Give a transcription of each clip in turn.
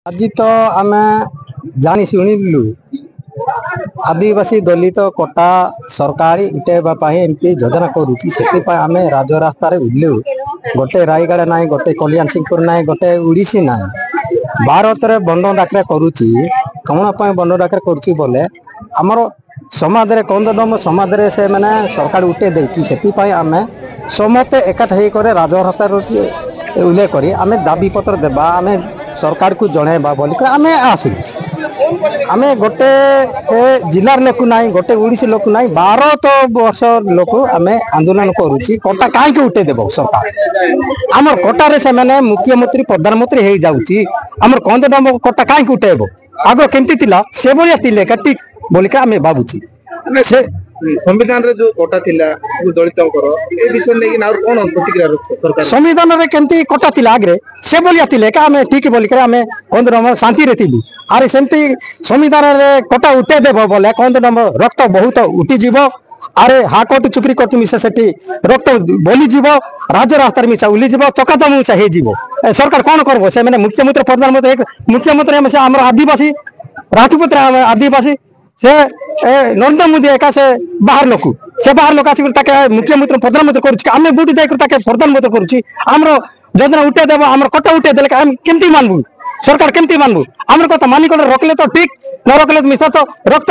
आज तो आम जानी शुणिलु आदिवासी दलित कोटा सरकारी उठेबाई एमती योजना करुच्ची से आम राजरास्त उठलु गोटे रायगढ़ ना गोटे कल्याण सिंहपुर ना गोटे उड़ीसी ना भारत में बंड डाकरा करुच्ची कौन बंड डाकरा करुच्ची बोले आमर समाज रे कंदडम समाज रे से मैंने सरकार उठे देउची से आम समस्ते एकाठ होकर राजरास्त उल्लेख करी आम दाबी पत्र देबा आम सरकार को जनइबा बोलिक आम आसलु आम गोटे जिलार लोक ना गोटे उड़ीसी लोक ना 12 वर्ष लोक आम आंदोलन करुच्ची कोटा कहीं उठे देव सरकार आमर कोटारे से मैंने मुख्यमंत्री प्रधानमंत्री हो जाऊँगी आमर कंदडम कोटा कहीं उठेब आग केमती से भाया ठीक बोलिक आम भावुची संविधान रे जो कोटा थिला दलितों ए विषय नै कि और कोन प्रतिक्रिया सरकार संविधान रे केमती कोटा थिला आगरे से बोलिया थिले का आमे ठीक बोलिक आमे कंदडम शांति रे थिलु आरे सेमती संविधान रे कोटा उठे देबो बोले कंदडम रक्त बहुत उठी जीवो अरे हाकोट चुपरी कोट मिसा सेठी रक्त बोली जीवो राज्य रास्ता मिसा उली जीवो चकाचम मिसा हे जीवो सरकार कोन करबो से माने मुख्यमंत्री प्रधानमंत्री मुख्यमंत्री हम से हमर आदिवासी राजपुत्र आदिवासी से नरेंद्र मोदी एका से बाहर लोक आसिक मुख्यमंत्री प्रधानमंत्री करें बुट देकर प्रधानमंत्री करमर योजना उठे देव आम कोटा उठे देले केमती मानबू सरकार केमती मानबू आम कथा मानिक रखले तो ठीक न रखले तो मिसा तो रक्त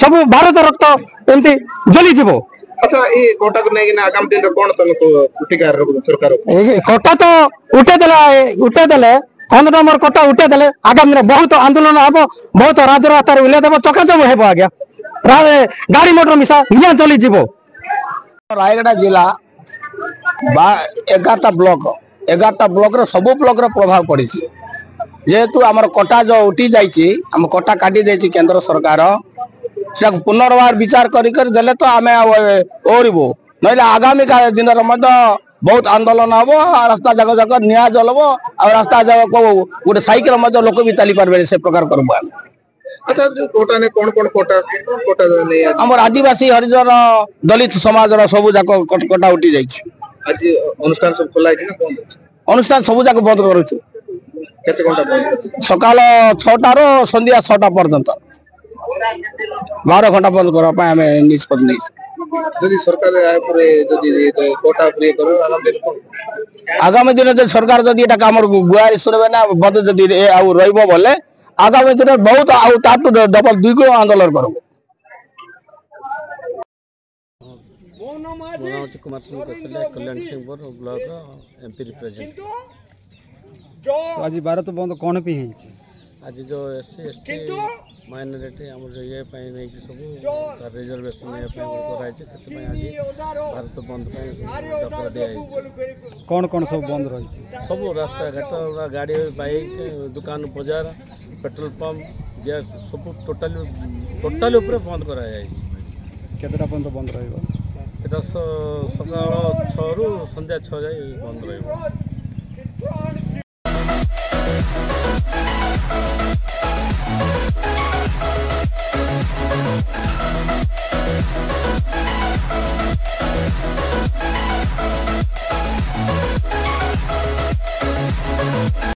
सब भारत रक्त एमती जली जीव अच्छा ये कोटा को नहीं आगामी दिन कोन प्रतिकार सरकार कोटा तो उठे देले कंदडम कोटा उठे देले आगामी दिन बहुत आंदोलन हम बहुत राजरास्त उल्ले देव चकाचम हो आज्ञा गाड़ी मोटर मिसा निया चली जीव रायगढ़ जिला 11टा ब्लॉक रे सब ब्लॉक रे प्रभाव पड़ी जेहेतु आमर कोटा जो उठी जाइए आम कोटा काटी दे केंद्र सरकार से पुनर्बार विचार कर तो आम ओरबू ना आगामी दिन बहुत आंदोलन हम रास्ता जगह जगह निया जलब और रास्ता जगह गोटे सैकेल लोक भी चली पारे से प्रकार करबू आम अच्छा जो कोटा ने कौन कोटा नहीं आम आदिवासी हरिजन दलित समाज सब जाक कोटा उठी जाइए आज अनुष्ठान सब खोला है ना कौन अनुष्ठान सब जाक बंद करूँ केते घंटा बंद सकाल 6टा रो संध्या 6टा पर्यंत 12 घंटा बंद करबा आम निष्पत्ति नहीं जदि सरकार आय परे जदि कोटा फ्री करो आगामी दिन जो सरकार जदि एटा हमर गुआरी सुनबे ना बद जदि आ रहइबो बोले आगामी दिन बहुत आउ ताटू डबल 2 गुण आंदोलन करबो कुमार कल्याण सिंहपुर ब्लॉक एमपी रिप्रेजेंट तो आज भारत बंद कौन पे आज जो एससी एसटी माइनॉरिटी हम ये नहीं कि सब रिजर्वेशन आज भारत बंद कौन कौन सब बंद रही सब रास्ता घाट गाड़ी बाइक दुकान बाजार पेट्रोल पंप गैस सब टोटाली ऊपर बंद कराई केतटा पर्यंत बंद रहा सकाल 6 ରୁ ସନ୍ଧ୍ୟା 6 ଯାଏ ବନ୍ଦ ରହିବ।